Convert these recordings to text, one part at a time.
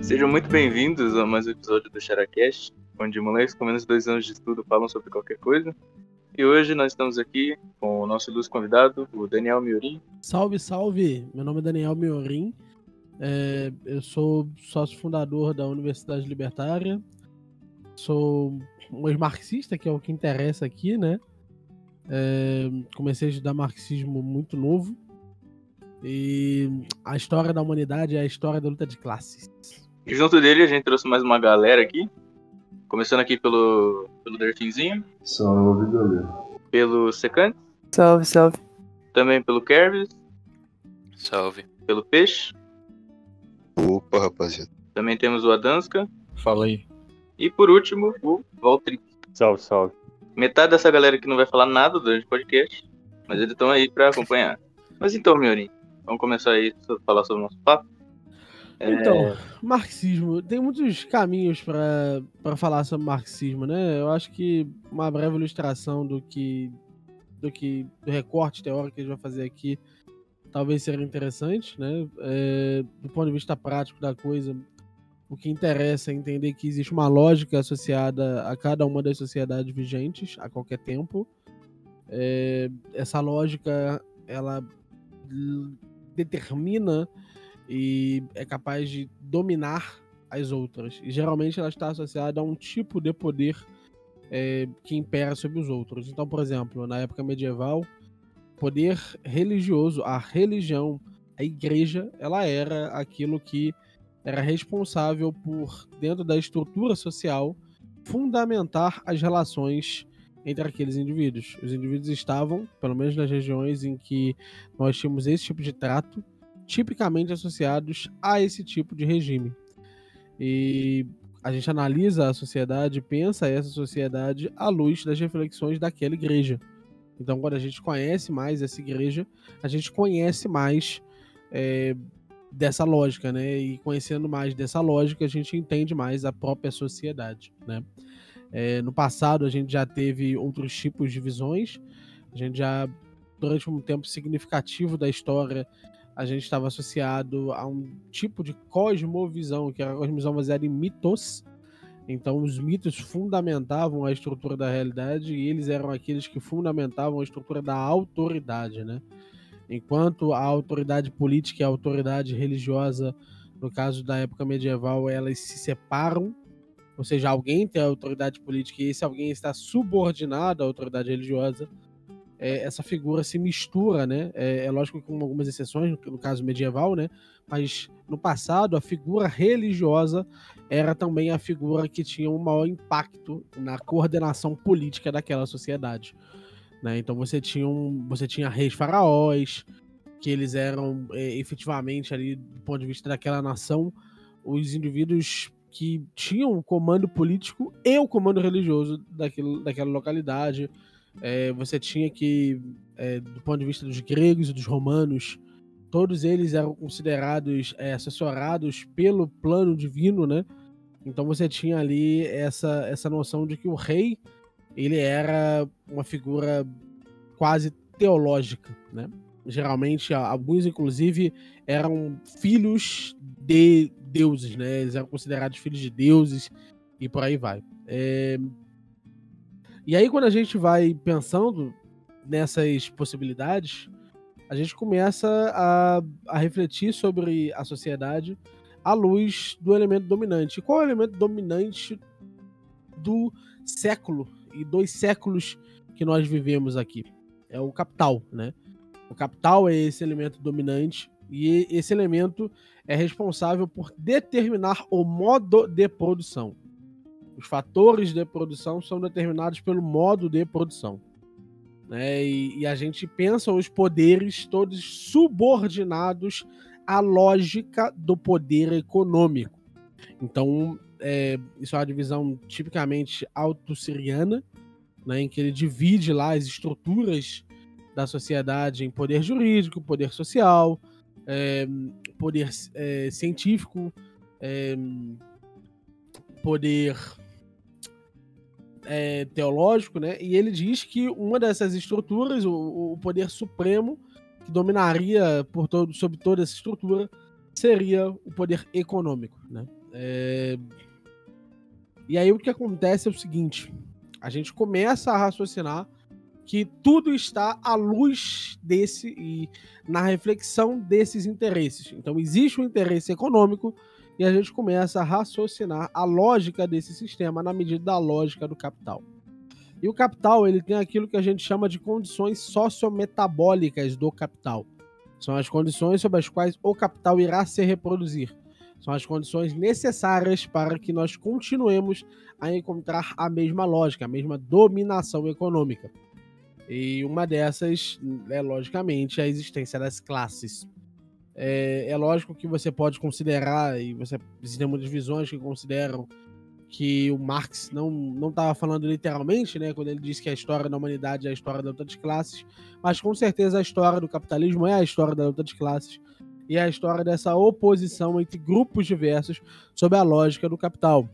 Sejam muito bem-vindos a mais um episódio do Characast, onde moleques com menos de 2 anos de estudo falam sobre qualquer coisa. E hoje nós estamos aqui com o nosso ilustre convidado, o Daniel Miorim. Salve, salve! Meu nome é Daniel Miorim. Eu sou sócio fundador da Universidade Libertária. Sou um ex-marxista, que é o que interessa aqui, né? Comecei a estudar marxismo muito novo. E a história da humanidade é a história da luta de classes. E junto dele a gente trouxe mais uma galera aqui. Começando aqui pelo Delfinzinho. Salve, galera. Pelo Secante. Salve, salve. Também pelo Kervis. Salve. Pelo Peixe. Opa, rapaziada. Também temos o Adanska. Fala aí. E por último, o Valtric. Salve, salve. Metade dessa galera que não vai falar nada durante o podcast, mas eles estão aí pra acompanhar. Mas então, Miorim, vamos começar aí a falar sobre o nosso papo? Então, marxismo. Tem muitos caminhos para falar sobre marxismo, né? Eu acho que uma breve ilustração do recorte teórico que a gente vai fazer aqui talvez seja interessante, né? Do ponto de vista prático da coisa, o que interessa é entender que existe uma lógica associada a cada uma das sociedades vigentes a qualquer tempo. Essa lógica, ela determina e é capaz de dominar as outras. E geralmente ela está associada a um tipo de poder que impera sobre os outros. Então, por exemplo, na época medieval, poder religioso, a religião, a igreja, ela era aquilo que era responsável por, dentro da estrutura social, fundamentar as relações entre aqueles indivíduos. Os indivíduos estavam, pelo menos nas regiões em que nós tínhamos esse tipo de trato, tipicamente associados a esse tipo de regime. E a gente analisa a sociedade, pensa essa sociedade à luz das reflexões daquela igreja. Então, quando a gente conhece mais essa igreja, a gente conhece mais dessa lógica, né? E conhecendo mais dessa lógica, a gente entende mais a própria sociedade, né? No passado, a gente já teve outros tipos de visões. A gente já, durante um tempo significativo da história, a gente estava associado a um tipo de cosmovisão, que era a cosmovisão baseada em mitos. Então, os mitos fundamentavam a estrutura da realidade e eles eram aqueles que fundamentavam a estrutura da autoridade, né? Enquanto a autoridade política e a autoridade religiosa, no caso da época medieval, elas se separam, ou seja, alguém tem a autoridade política e esse alguém está subordinado à autoridade religiosa. Essa figura se mistura, né? É lógico que com algumas exceções, no caso medieval, né? Mas no passado, a figura religiosa era também a figura que tinha um maior impacto na coordenação política daquela sociedade, né? Então você tinha reis faraós, que eles eram efetivamente ali, do ponto de vista daquela nação, os indivíduos que tinham o comando político e o comando religioso daquela localidade. Você tinha que, do ponto de vista dos gregos e dos romanos, todos eles eram considerados assessorados pelo plano divino, né? Então você tinha ali essa noção de que o rei, ele era uma figura quase teológica, né? Geralmente, alguns inclusive eram filhos de deuses, né? Eles eram considerados filhos de deuses e por aí vai. E aí, quando a gente vai pensando nessas possibilidades, a gente começa a refletir sobre a sociedade à luz do elemento dominante. E qual é o elemento dominante do século e dos séculos que nós vivemos aqui? É o capital, né? O capital é esse elemento dominante e esse elemento é responsável por determinar o modo de produção. Os fatores de produção são determinados pelo modo de produção, né? E a gente pensa os poderes todos subordinados à lógica do poder econômico. Então, isso é uma divisão tipicamente autossiriana, né, em que ele divide lá as estruturas da sociedade em poder jurídico, poder social, poder científico, poder teológico, né? E ele diz que uma dessas estruturas, o poder supremo, que dominaria sobre toda essa estrutura, seria o poder econômico, né? E aí o que acontece é o seguinte, a gente começa a raciocinar que tudo está à luz desse e na reflexão desses interesses. Então existe um interesse econômico e a gente começa a raciocinar a lógica desse sistema na medida da lógica do capital. E o capital, ele tem aquilo que a gente chama de condições sociometabólicas do capital. São as condições sobre as quais o capital irá se reproduzir. São as condições necessárias para que nós continuemos a encontrar a mesma lógica, a mesma dominação econômica. E uma dessas é, logicamente, a existência das classes. É lógico que você pode considerar, e existem muitas visões que consideram que o Marx não estava falando literalmente, né, quando ele diz que a história da humanidade é a história da luta de classes, mas com certeza a história do capitalismo é a história da luta de classes e é a história dessa oposição entre grupos diversos sob a lógica do capital.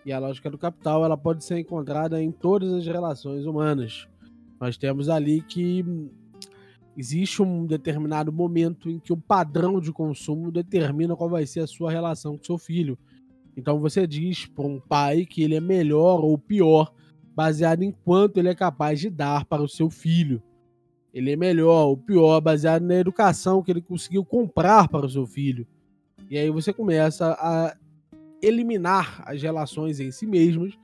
E a lógica do capital, ela pode ser encontrada em todas as relações humanas. Nós temos ali que existe um determinado momento em que o padrão de consumo determina qual vai ser a sua relação com seu filho. Então você diz para um pai que ele é melhor ou pior baseado em quanto ele é capaz de dar para o seu filho. Ele é melhor ou pior baseado na educação que ele conseguiu comprar para o seu filho. E aí você começa a eliminar as relações em si mesmas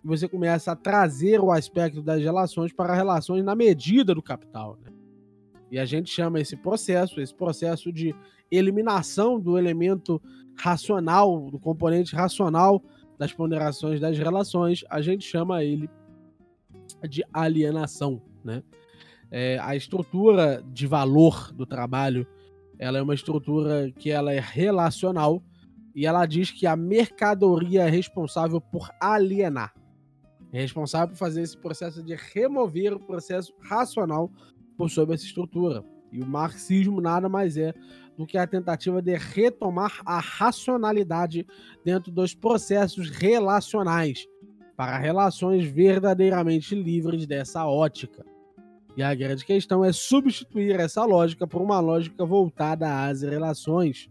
e você começa a trazer o aspecto das relações para relações na medida do capital, né? E a gente chama esse processo de eliminação do elemento racional, do componente racional das ponderações das relações, a gente chama ele de alienação, né? A estrutura de valor do trabalho, ela é uma estrutura que ela é relacional e ela diz que a mercadoria é responsável por alienar. É responsável por fazer esse processo de remover o processo racional por sobre essa estrutura. E o marxismo nada mais é do que a tentativa de retomar a racionalidade dentro dos processos relacionais para relações verdadeiramente livres dessa ótica. E a grande questão é substituir essa lógica por uma lógica voltada às relações.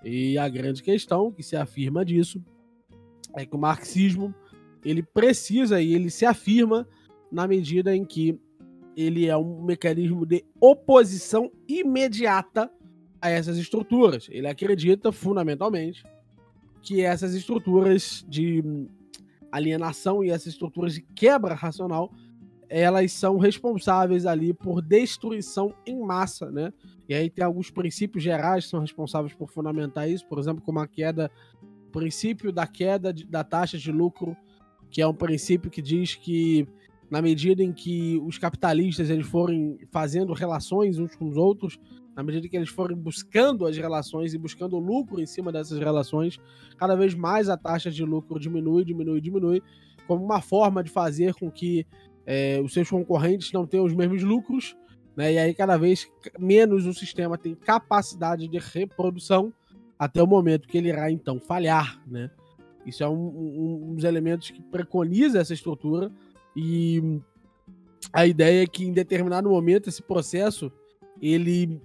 E a grande questão que se afirma disso é que o marxismo ele precisa e ele se afirma na medida em que ele é um mecanismo de oposição imediata a essas estruturas. Ele acredita, fundamentalmente, que essas estruturas de alienação e essas estruturas de quebra racional, elas são responsáveis ali por destruição em massa, né? E aí tem alguns princípios gerais que são responsáveis por fundamentar isso, por exemplo, como o princípio da queda da taxa de lucro, que é um princípio que diz que na medida em que os capitalistas eles forem fazendo relações uns com os outros, na medida que eles forem buscando as relações e buscando o lucro em cima dessas relações, cada vez mais a taxa de lucro diminui, como uma forma de fazer com que os seus concorrentes não tenham os mesmos lucros, né? E aí cada vez menos o sistema tem capacidade de reprodução até o momento que ele irá então falhar, né? Isso é um dos elementos que preconiza essa estrutura. E a ideia é que em determinado momento esse processo ele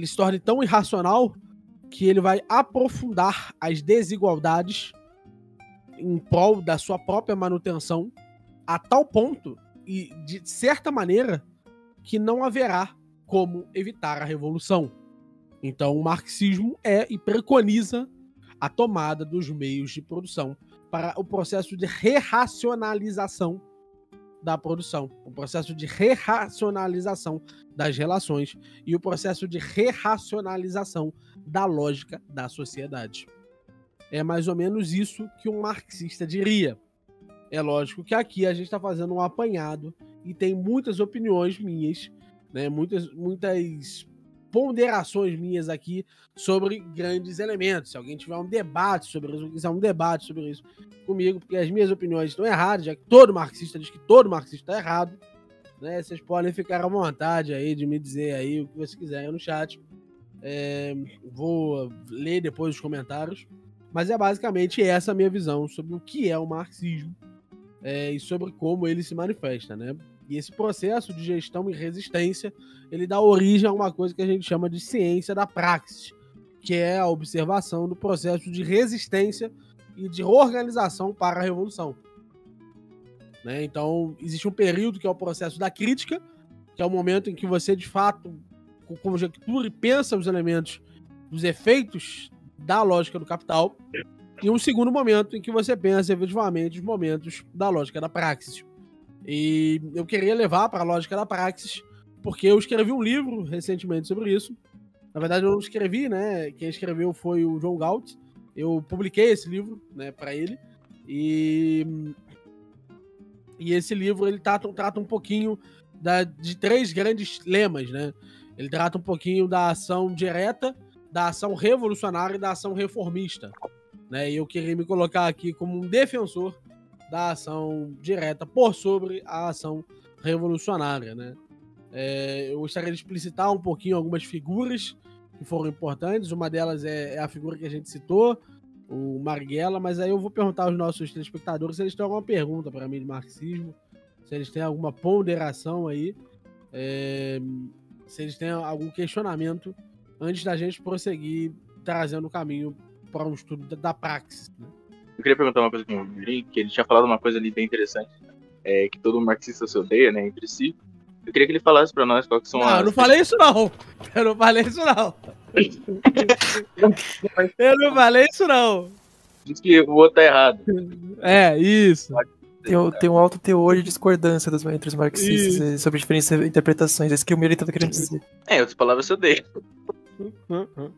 se torne tão irracional que ele vai aprofundar as desigualdades em prol da sua própria manutenção a tal ponto e de certa maneira que não haverá como evitar a revolução. Então o marxismo e preconiza a tomada dos meios de produção para o processo de reracionalização da produção, o processo de reracionalização das relações e o processo de reracionalização da lógica da sociedade. É mais ou menos isso que um marxista diria. É lógico que aqui a gente está fazendo um apanhado e tem muitas opiniões minhas, né, muitas ponderações minhas aqui sobre grandes elementos. Se alguém tiver um debate sobre isso, quiser um debate sobre isso comigo, porque as minhas opiniões estão erradas, já que todo marxista diz que todo marxista está errado, né? Vocês podem ficar à vontade aí de me dizer aí o que vocês quiserem no chat. Vou ler depois os comentários, mas é basicamente essa a minha visão sobre o que é o marxismo e sobre como ele se manifesta, né? E esse processo de gestão e resistência, ele dá origem a uma coisa que a gente chama de ciência da praxis, que é a observação do processo de resistência e de organização para a revolução. Né? Então, existe um período que é o processo da crítica, que é o momento em que você, de fato, conjectura e pensa os elementos dos efeitos da lógica do capital, e um segundo momento em que você pensa, efetivamente, os momentos da lógica da praxis. E eu queria levar para a lógica da praxis, porque eu escrevi um livro recentemente sobre isso. Na verdade, eu não escrevi, né? Quem escreveu foi o John Galt. Eu publiquei esse livro, né, para ele. E esse livro ele trata um pouquinho de 3 grandes lemas, né? Ele trata um pouquinho da ação direta, da ação revolucionária e da ação reformista. Né? E eu queria me colocar aqui como um defensor da ação direta por sobre a ação revolucionária. Né? Eu gostaria de explicitar um pouquinho algumas figuras que foram importantes. Uma delas é a figura que a gente citou, o Marighella, mas aí eu vou perguntar aos nossos telespectadores se eles têm alguma pergunta para mim de marxismo, se eles têm alguma ponderação aí, se eles têm algum questionamento antes da gente prosseguir trazendo o caminho para um estudo da praxis. Né? Eu queria perguntar uma coisa com o Mirim, que ele tinha falado uma coisa ali bem interessante, que todo marxista se odeia, né, entre si. Eu queria que ele falasse para nós quais são as... Eu não falei isso não! Eu não falei isso não! Eu não falei isso não! Diz que o outro tá errado. Isso. Tem um alto teor de discordância entre os marxistas sobre diferentes interpretações. É isso que o Mirim tá querendo dizer. Em outras palavras, se odeia.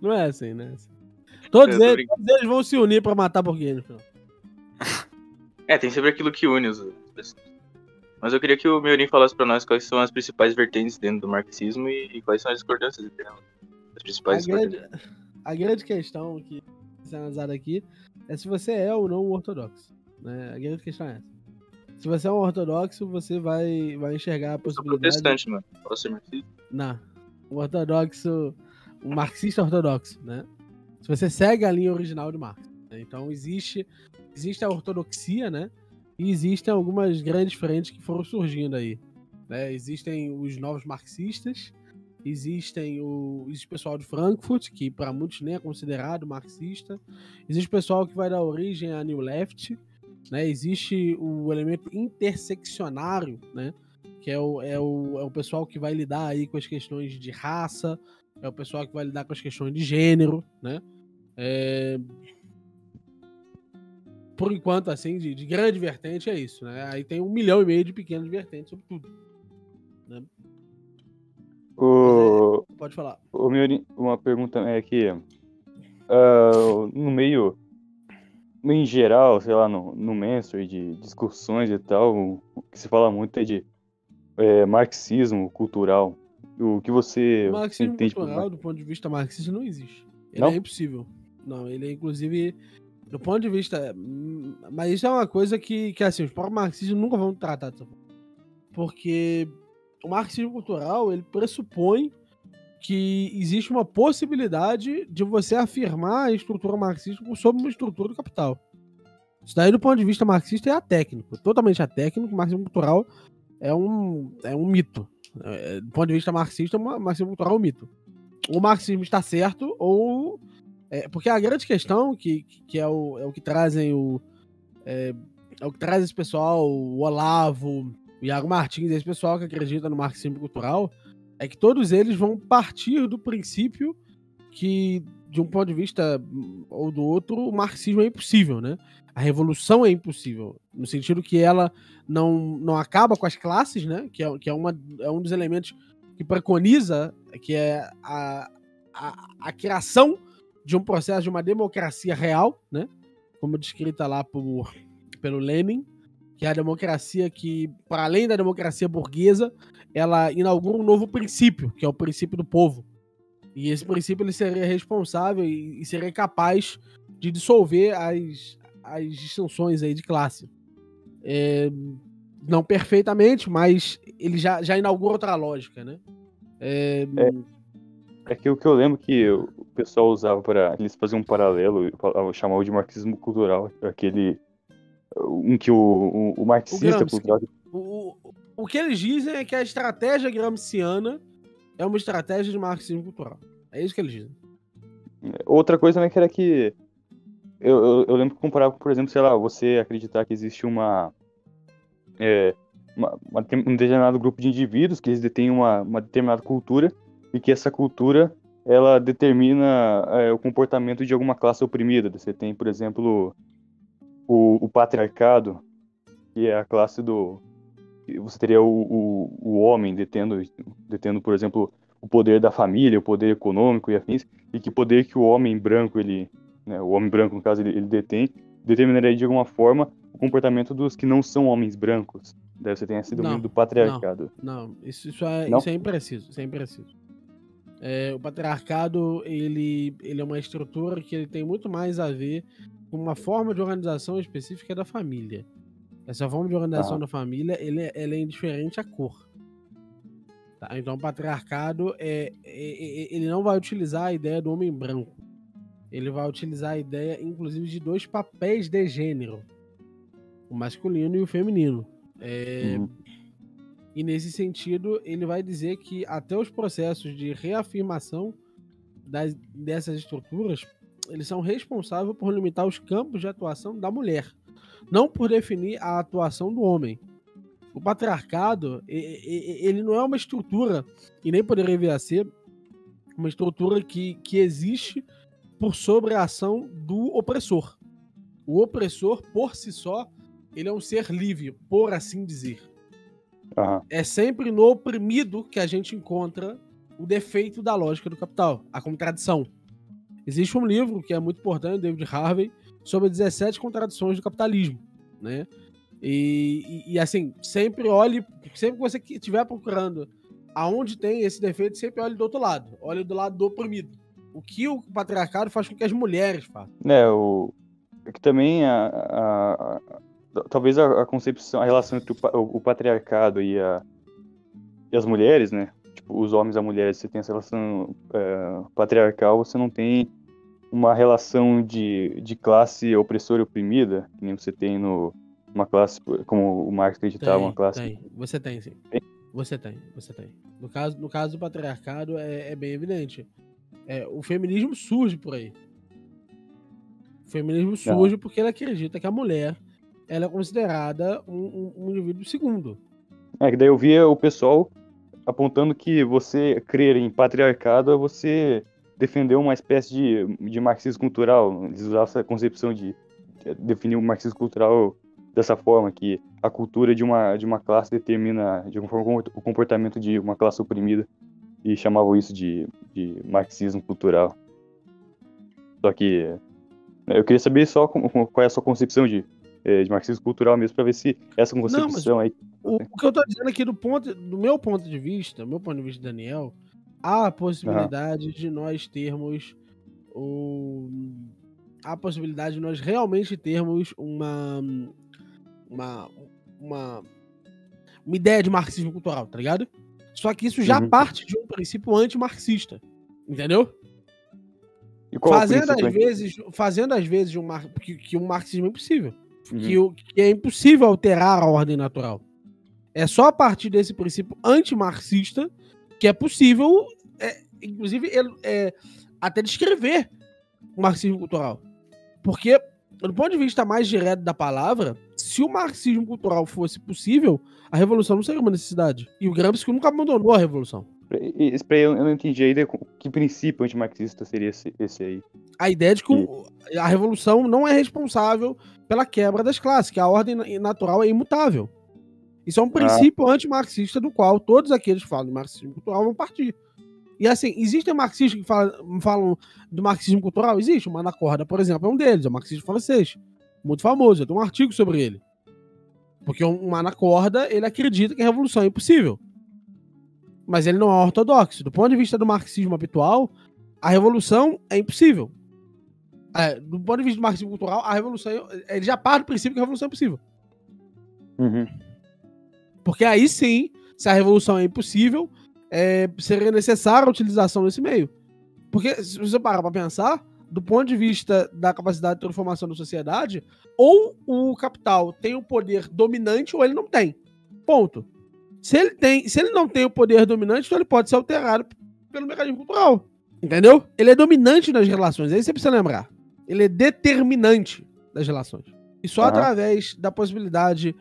Não é assim, né? Todos eles vão se unir pra matar burguês no final. Tem sempre aquilo que une os pessoas. Mas eu queria que o Meurin falasse pra nós quais são as principais vertentes dentro do marxismo e quais são as discordâncias entre elas. As principais a grande questão que é analisada aqui é se você é ou não um ortodoxo. Né? A grande questão é essa. Se você é um ortodoxo, você vai enxergar a possibilidade... Eu sou protestante, mano. Posso ser marxista? Não. Um marxista ortodoxo, né? Se você segue a linha original de Marx. Né? Então existe a ortodoxia, né? E existem algumas grandes frentes que foram surgindo aí. Né? Existem os novos marxistas, existe o pessoal de Frankfurt, que para muitos nem é considerado marxista, existe o pessoal que vai dar origem à New Left, né? Existe o elemento interseccionário, né? Que é o pessoal que vai lidar aí com as questões de raça, é o pessoal que vai lidar com as questões de gênero, né? Por enquanto, assim, de grande vertente é isso, né? Aí tem 1,5 milhão de pequenas vertentes sobre tudo. Né? Pode falar. Uma pergunta é que no meio em geral, sei lá, no mainstream de discussões e tal, o que se fala muito é de marxismo cultural. O que você marxismo entende cultural, do ponto de vista marxista, não existe. Ele não? É impossível. Não, ele é, inclusive, do ponto de vista... Mas isso é uma coisa que assim, os próprios marxistas nunca vão tratar dessa forma. Porque o marxismo cultural, ele pressupõe que existe uma possibilidade de você afirmar a estrutura marxista sobre uma estrutura do capital. Isso daí, do ponto de vista marxista, é atécnico. Totalmente atécnico. O marxismo cultural é um mito. Do ponto de vista marxista, o marxismo cultural é um mito. O marxismo está certo, ou... porque a grande questão, que é o que trazem é o que traz esse pessoal, o Olavo, o Iago Martins, esse pessoal que acredita no marxismo cultural, é que todos eles vão partir do princípio que, de um ponto de vista ou do outro, o marxismo é impossível, né? A revolução é impossível, no sentido que ela não acaba com as classes, né? Que é um dos elementos que preconiza, que é a criação de um processo de uma democracia real, né? Como descrita lá pelo Lenin, que é a democracia que, para além da democracia burguesa, ela inaugura um novo princípio, que é o princípio do povo. E esse princípio ele seria responsável e seria capaz de dissolver as distinções aí de classe. Não perfeitamente, mas ele já inaugura outra lógica, né? É que o que eu lembro que o pessoal usava para eles faziam um paralelo, chamavam de marxismo cultural, aquele um que o marxista cultural... O que eles dizem é que a estratégia gramsciana é uma estratégia de marxismo cultural. É isso que eles dizem. Outra coisa também que era que eu lembro que comparava, por exemplo, sei lá, você acreditar que existe um determinado grupo de indivíduos, que eles detêm uma determinada cultura, e que essa cultura, ela determina o comportamento de alguma classe oprimida. Você tem, por exemplo, o patriarcado, que é a classe do... Você teria o homem detendo, por exemplo, o poder da família, o poder econômico e afins, e que poder que o homem branco, o homem branco, no caso, ele detém, determinaria de alguma forma o comportamento dos que não são homens brancos. Daí você tem esse domínio do patriarcado. Não, isso Não? é impreciso, isso é impreciso. O patriarcado, ele é uma estrutura que ele tem muito mais a ver com uma forma de organização específica da família. Essa forma de organização da família, ela é indiferente à cor. Tá? Então, o patriarcado, ele não vai utilizar a ideia do homem branco. Ele vai utilizar a ideia, inclusive, de 2 papéis de gênero. O masculino e o feminino. E nesse sentido, ele vai dizer que até os processos de reafirmação dessas estruturas, eles são responsáveis por limitar os campos de atuação da mulher, não por definir a atuação do homem. O patriarcado, ele não é uma estrutura, e nem poderia vir a ser, uma estrutura que existe por sobre a ação do opressor. O opressor, por si só, ele é um ser livre, por assim dizer. É sempre no oprimido que a gente encontra o defeito da lógica do capital, a contradição. Existe um livro que é muito importante, do David Harvey, sobre 17 contradições do capitalismo, né? E assim, sempre que você estiver procurando aonde tem esse defeito, sempre olhe do outro lado, olhe do lado do oprimido. O que o patriarcado faz com que as mulheres façam. Que também talvez a concepção, a relação entre o patriarcado e as mulheres, né? Tipo, os homens e as mulheres, você tem essa relação patriarcal, você não tem uma relação de classe opressora e oprimida, que nem você tem uma classe, como o Marx acreditava, uma classe... Tem. Você tem, sim. Você tem. No caso do patriarcado, é bem evidente. O feminismo surge por aí. O feminismo surge porque ele acredita que a mulher ela é considerada um indivíduo segundo. Que daí eu via o pessoal apontando que você crer em patriarcado é você defender uma espécie de marxismo cultural. Eles usavam essa concepção de definir o marxismo cultural dessa forma, que a cultura de uma classe determina de alguma forma o comportamento de uma classe oprimida, e chamavam isso de marxismo cultural. Só que eu queria saber só qual é a sua concepção de marxismo cultural mesmo, para ver se essa concepção aí... O que eu tô dizendo aqui do meu ponto de vista, Daniel, há a possibilidade de nós termos a possibilidade de nós realmente termos uma ideia de marxismo cultural, tá ligado? Só que isso já parte de um princípio anti-marxista, entendeu? E qual fazendo às vezes que um marxismo é impossível. Que é impossível alterar a ordem natural. É só a partir desse princípio anti-marxista que é possível, inclusive, até descrever o marxismo cultural. Porque, do ponto de vista mais direto da palavra, se o marxismo cultural fosse possível, a revolução não seria uma necessidade. E o Gramsci nunca abandonou a revolução. Eu não entendi ainda que princípio antimarxista seria esse aí. A ideia de que a revolução não é responsável pela quebra das classes, que a ordem natural é imutável. Isso é um princípio antimarxista do qual todos aqueles que falam de marxismo cultural vão partir. E assim, existem marxistas que falam do marxismo cultural? Existe. O Manacorda, por exemplo, é um deles, é um marxista francês. Muito famoso, eu tenho um artigo sobre ele. Porque o Manacorda, ele acredita que a revolução é impossível. Mas ele não é ortodoxo. Do ponto de vista do marxismo habitual, a revolução é impossível. Do ponto de vista do marxismo cultural, a revolução, ele já parte do princípio que a revolução é impossível. Porque aí sim, se a revolução é impossível, seria necessária a utilização desse meio. Porque se você parar para pensar, do ponto de vista da capacidade de transformação da sociedade, ou o capital tem o poder dominante ou ele não tem. Ponto. Se ele não tem o poder dominante, então ele pode ser alterado pelo mecanismo cultural. Entendeu? Ele é dominante nas relações, aí você precisa lembrar. Ele é determinante das relações. E só através da possibilidade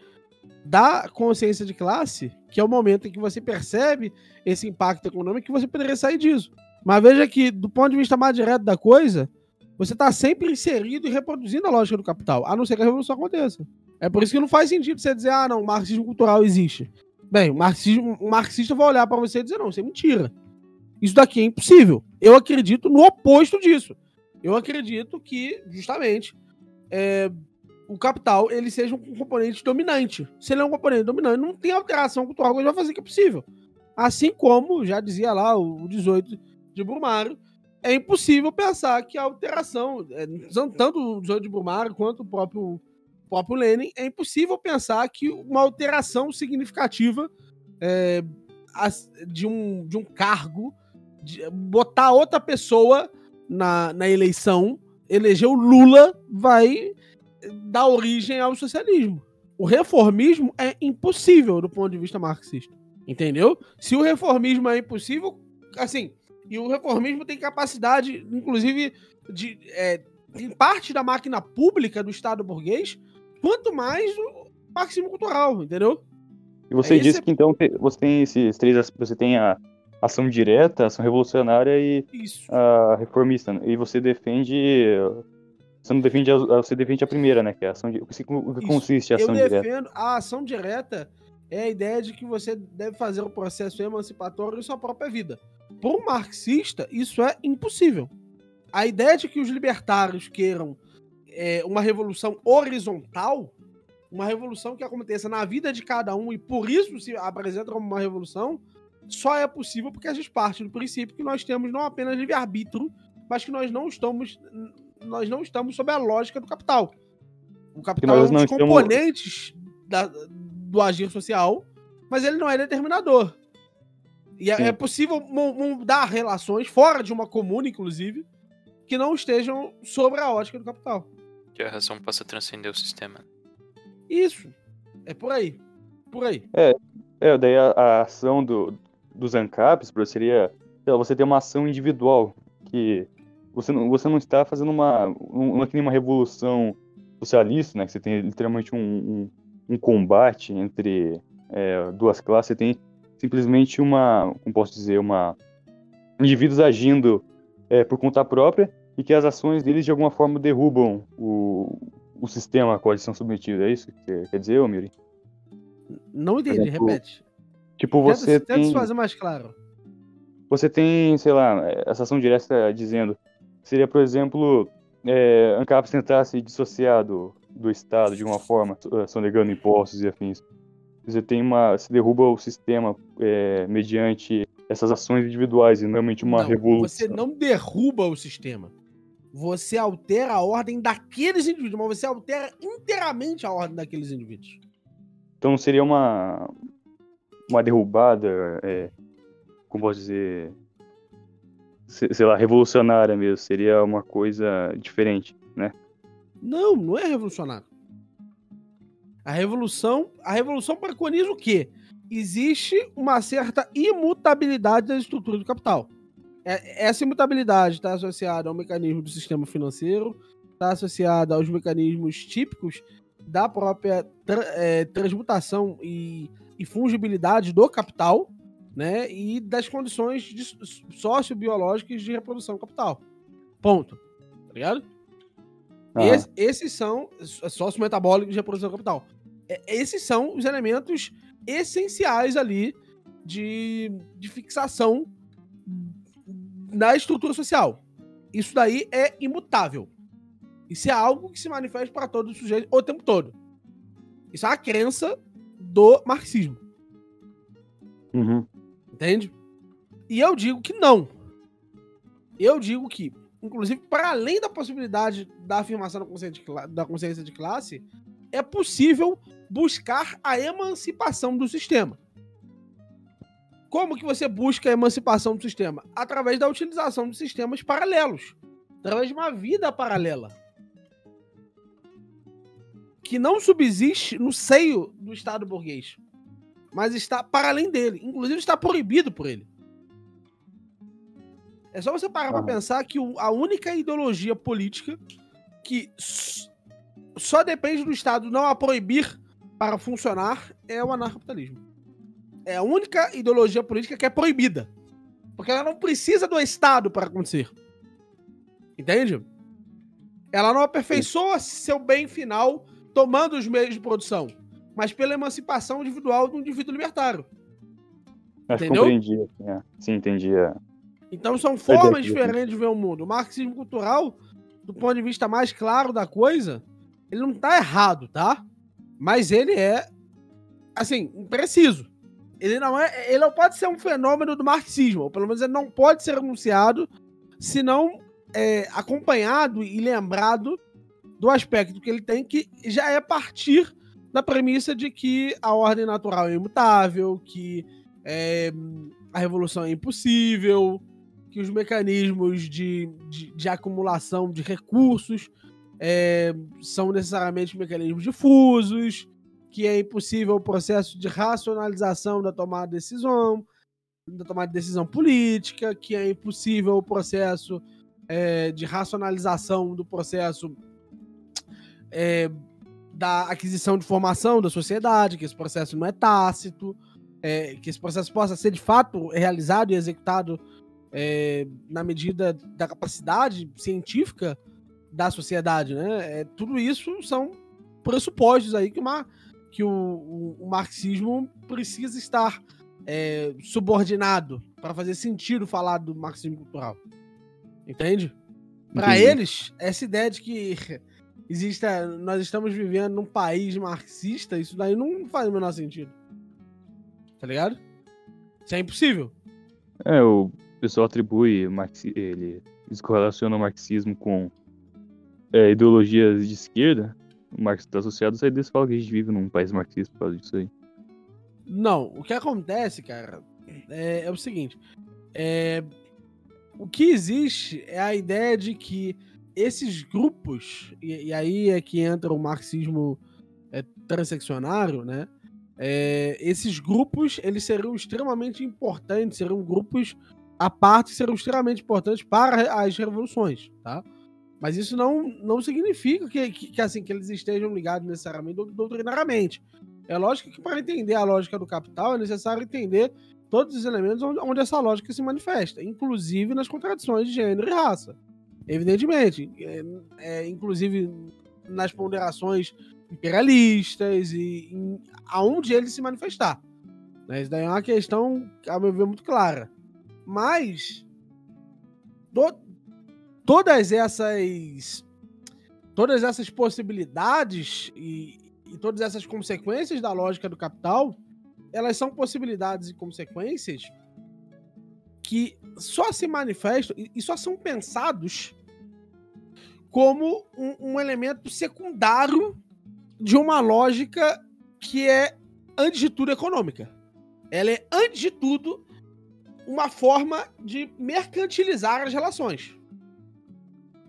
da consciência de classe, que é o momento em que você percebe esse impacto econômico, que você poderia sair disso. Mas veja que, do ponto de vista mais direto da coisa, você está sempre inserido e reproduzindo a lógica do capital, a não ser que a revolução aconteça. É por isso que não faz sentido você dizer, não, o marxismo cultural existe. Bem, o marxista vai olhar para você e dizer, não, isso é mentira. Isso daqui é impossível. Eu acredito no oposto disso. Eu acredito que, justamente, o capital ele seja um componente dominante. Se ele é um componente dominante, não tem alteração cultural que ele vai fazer que é possível. Assim como, já dizia lá o 18 de Brumário, é impossível pensar que a alteração, tanto o 18 de Brumário quanto o próprio Lenin, é impossível pensar que uma alteração significativa de um cargo, botar outra pessoa na eleição, eleger o Lula, vai dar origem ao socialismo. O reformismo é impossível do ponto de vista marxista. Entendeu? Se o reformismo é impossível, assim, e o reformismo tem capacidade, inclusive, em parte da máquina pública do Estado burguês, quanto mais o marxismo cultural, entendeu? E você disse que, então, você tem esses três aspectos. Você tem a ação direta, a ação revolucionária e a reformista. E você defende... Você não defende você defende a primeira, né? Que é a ação o que consiste a ação direta? Eu defendo a ação direta. É a ideia de que você deve fazer o processo emancipatório em sua própria vida. Para um marxista, isso é impossível. A ideia de que os libertários queiram uma revolução horizontal, uma revolução que aconteça na vida de cada um e por isso se apresenta como uma revolução, só é possível porque a gente parte do princípio que nós temos não apenas livre-arbítrio, mas que nós não estamos sob a lógica do capital. O capital é um dos componentes do agir social, mas ele não é determinador. E é possível mudar relações fora de uma comuna, inclusive, que não estejam sobre a ótica do capital. Que a razão possa transcender o sistema. Isso. É por aí. Por aí. Daí a ação dos ANCAPs seria você ter uma ação individual, que você não está fazendo uma revolução socialista, né? Que você tem literalmente um combate entre duas classes. Você tem simplesmente como posso dizer, indivíduos agindo por conta própria e que as ações deles de alguma forma derrubam o sistema a qual eles são submetidos. É isso que você quer dizer, Miri? Não entendi, repete. Tipo, você tenta se fazer mais claro. Você tem, sei lá, essa ação direta dizendo, seria, por exemplo, ANCAPs tentar se dissociar do Estado de uma forma, sonegando impostos e afins. Você derruba o sistema mediante essas ações individuais e não realmente uma revolução. Você não derruba o sistema. Você altera a ordem daqueles indivíduos, mas você altera inteiramente a ordem daqueles indivíduos. Então seria uma derrubada, como posso dizer, sei lá, revolucionária mesmo. Seria uma coisa diferente, né? Não é revolucionário. A revolução preconiza o quê? Existe uma certa imutabilidade das estruturas do capital. Essa imutabilidade está associada ao mecanismo do sistema financeiro, está associada aos mecanismos típicos da própria transmutação e fungibilidade do capital, né? E das condições sociobiológicas de reprodução do capital. Ponto. Tá ligado? Esses são sociometabólicos de reprodução do capital. Esses são os elementos essenciais ali de fixação na estrutura social. Isso daí é imutável. Isso é algo que se manifesta para todos os sujeitos o tempo todo. Isso é a crença do marxismo. Uhum. Entende? E eu digo que não. Eu digo que, inclusive, para além da possibilidade da afirmação da consciência de classe, é possível buscar a emancipação do sistema. Como que você busca a emancipação do sistema? Através da utilização de sistemas paralelos. Através de uma vida paralela. Que não subsiste no seio do Estado burguês. Mas está para além dele. Inclusive está proibido por ele. É só você parar pra pensar que a única ideologia política que só depende do Estado não a proibir para funcionar é o anarcapitalismo. É a única ideologia política que é proibida. Porque ela não precisa do Estado para acontecer. Entende? Ela não aperfeiçoa seu bem final tomando os meios de produção, mas pela emancipação individual do indivíduo libertário. Acho que Entendeu? compreendi. Sim, entendi. Então são formas diferentes de ver o mundo. O marxismo cultural, do ponto de vista mais claro da coisa, ele não tá errado, tá? Mas ele é, assim, impreciso. Ele não pode ser um fenômeno do marxismo, ou pelo menos ele não pode ser anunciado se não acompanhado e lembrado do aspecto que ele tem, que já é partir da premissa de que a ordem natural é imutável, que a revolução é impossível, que os mecanismos de acumulação de recursos são necessariamente mecanismos difusos, que é impossível o processo de racionalização da tomada de decisão política, que é impossível o processo de racionalização do processo da aquisição de informação da sociedade, que esse processo não é tácito, que esse processo possa ser de fato realizado e executado na medida da capacidade científica da sociedade, né? Tudo isso são pressupostos aí que o marxismo precisa estar subordinado para fazer sentido falar do marxismo cultural. Entende? Para eles, essa ideia de que nós estamos vivendo num país marxista, isso daí não faz o menor sentido. Tá ligado? Isso é impossível. O pessoal atribui, eles correlacionam o marxismo com ideologias de esquerda. O Marx está associado, aí eles falam que a gente vive num país marxista por causa disso aí. Não, o que acontece, cara, é o seguinte. O que existe é a ideia de que esses grupos, e aí é que entra o marxismo transeccionário, né? Esses grupos, eles seriam extremamente importantes, seriam grupos à parte, seriam extremamente importantes para as revoluções, tá? Mas isso não significa que eles estejam ligados necessariamente doutrinariamente. É lógico que para entender a lógica do capital é necessário entender todos os elementos onde essa lógica se manifesta, inclusive nas contradições de gênero e raça. Evidentemente, inclusive nas ponderações imperialistas e aonde ele se manifestar. Né? Isso daí é uma questão, a meu ver, muito clara. Mas todas essas possibilidades e todas essas consequências da lógica do capital, elas são possibilidades e consequências que só se manifestam e só são pensados como um elemento secundário de uma lógica que é, antes de tudo, econômica. Ela é, antes de tudo, uma forma de mercantilizar as relações.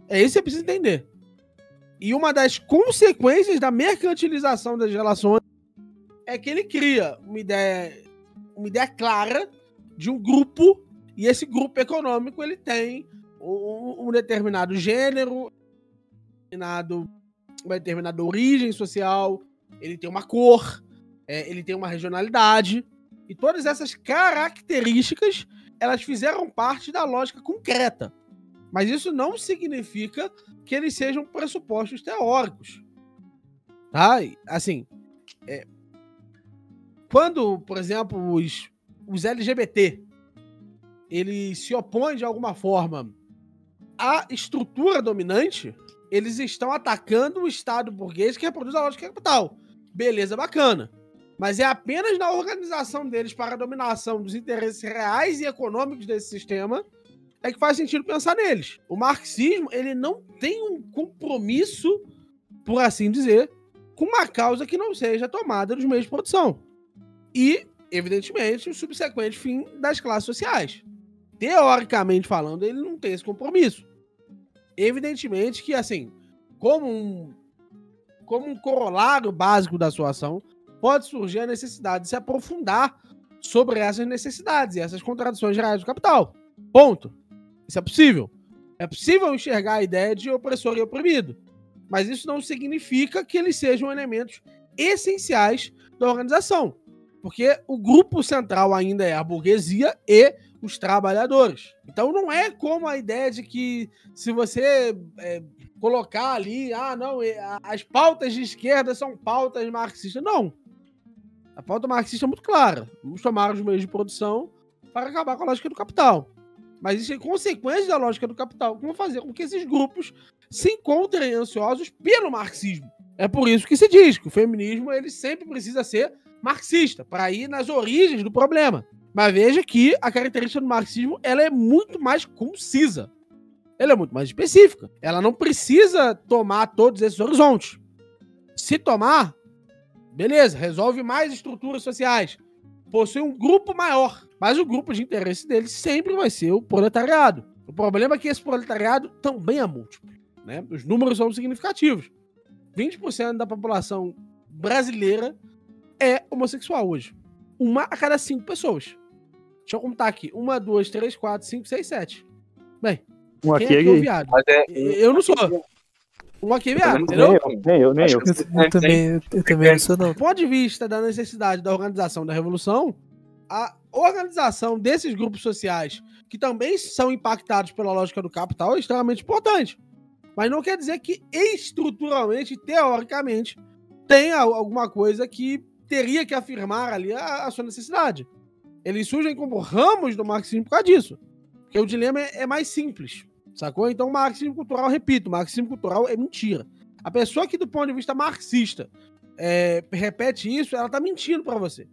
É isso que você precisa entender. E uma das consequências da mercantilização das relações é que ele cria uma ideia clara de um grupo, e esse grupo econômico ele tem um determinado gênero, uma determinada origem social, ele tem uma cor, ele tem uma regionalidade, e todas essas características elas fizeram parte da lógica concreta. Mas isso não significa que eles sejam pressupostos teóricos. Tá? Assim, quando, por exemplo, os LGBT eles se opõem de alguma forma à estrutura dominante, eles estão atacando o Estado burguês que reproduz a lógica capital. Beleza, bacana. Mas é apenas na organização deles para a dominação dos interesses reais e econômicos desse sistema que faz sentido pensar neles. O marxismo, ele não tem um compromisso, por assim dizer, com uma causa que não seja a tomada dos meios de produção. E, evidentemente, o subsequente fim das classes sociais. Teoricamente falando, ele não tem esse compromisso. Evidentemente que, assim, como um corolário básico da sua ação, pode surgir a necessidade de se aprofundar sobre essas necessidades e essas contradições gerais do capital. Ponto. Isso é possível. É possível enxergar a ideia de opressor e oprimido. Mas isso não significa que eles sejam elementos essenciais da organização. Porque o grupo central ainda é a burguesia e os trabalhadores. Então não é como a ideia de que se você colocar ali, as pautas de esquerda são pautas marxistas. Não. A pauta marxista é muito clara. Vamos tomar os meios de produção para acabar com a lógica do capital. Mas isso é consequência da lógica do capital que vão fazer com que esses grupos se encontrem ansiosos pelo marxismo. É por isso que se diz que o feminismo ele sempre precisa ser marxista, para ir nas origens do problema. Mas veja que a característica do marxismo ela é muito mais concisa. Ela é muito mais específica. Ela não precisa tomar todos esses horizontes. Se tomar, beleza, resolve mais estruturas sociais. Possui um grupo maior. Mas o grupo de interesse deles sempre vai ser o proletariado. O problema é que esse proletariado também é múltiplo, né? Os números são significativos. 20% da população brasileira é homossexual hoje. 1 a cada 5 pessoas. Deixa eu contar aqui. 1, 2, 3, 4, 5, 6, 7. Bem, Um quem aqui é é que é o gay. viado? Mas Eu não sou. Um aqui é viado, entendeu? Nem eu. Eu também não sou, não. Do ponto de vista da necessidade da organização da revolução, a organização desses grupos sociais, que também são impactados pela lógica do capital, é extremamente importante. Mas não quer dizer que estruturalmente, teoricamente, tenha alguma coisa que teria que afirmar ali a sua necessidade. Eles surgem como ramos do marxismo por causa disso. Porque o dilema é mais simples, sacou? Então o marxismo cultural, repito, o marxismo cultural é mentira. A pessoa que do ponto de vista marxista repete isso, ela tá mentindo pra você.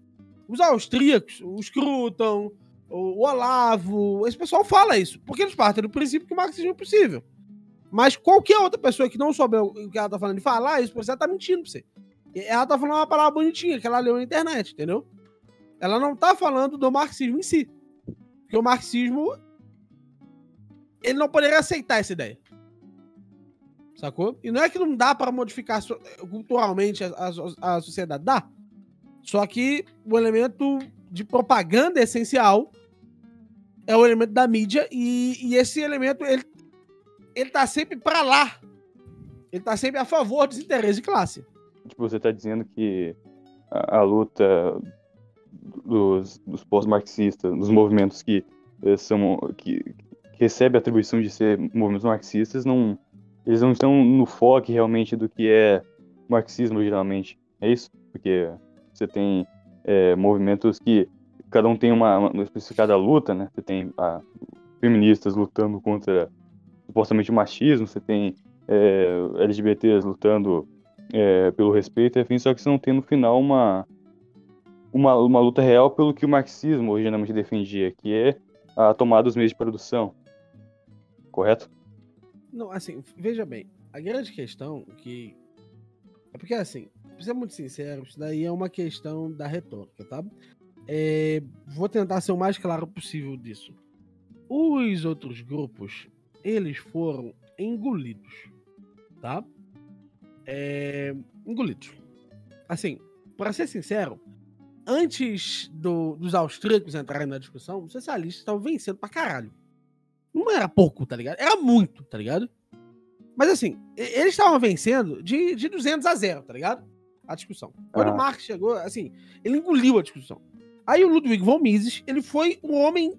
Os austríacos, o Scruton, o Olavo, esse pessoal fala isso, porque eles partem do princípio que o marxismo é possível. Mas qualquer outra pessoa que não souber o que ela tá falando de falar isso, você tá mentindo pra você. Ela tá falando uma palavra bonitinha que ela leu na internet, entendeu? Ela não tá falando do marxismo em si. Porque o marxismo, ele não poderia aceitar essa ideia. Sacou? E não é que não dá para modificar culturalmente a sociedade, dá. Só que o elemento de propaganda essencial é o elemento da mídia e esse elemento, ele tá sempre para lá. Ele tá sempre a favor dos interesses de classe. Tipo, você tá dizendo que a luta dos pós-marxistas, dos movimentos que recebem a atribuição de ser movimentos marxistas, eles não estão no foco realmente do que é marxismo, geralmente. É isso? Porque você tem movimentos que cada um tem uma especificada luta, né? Você tem feministas lutando contra supostamente o machismo, você tem LGBTs lutando pelo respeito, enfim, só que você não tem no final uma luta real pelo que o marxismo originalmente defendia, que é a tomada dos meios de produção. Correto? Não, assim, veja bem, a grande questão que... É porque, assim, pra ser muito sincero, isso daí é uma questão da retórica, tá? Vou tentar ser o mais claro possível disso. Os outros grupos, eles foram engolidos, tá? Engolidos. Assim, para ser sincero, antes dos austríacos entrarem na discussão, os socialistas estavam vencendo pra caralho. Não era pouco, tá ligado? Era muito, tá ligado? Mas assim, eles estavam vencendo de 200-0, tá ligado? A discussão. Quando o Marx chegou, assim, ele engoliu a discussão. Aí o Ludwig von Mises, ele foi o homem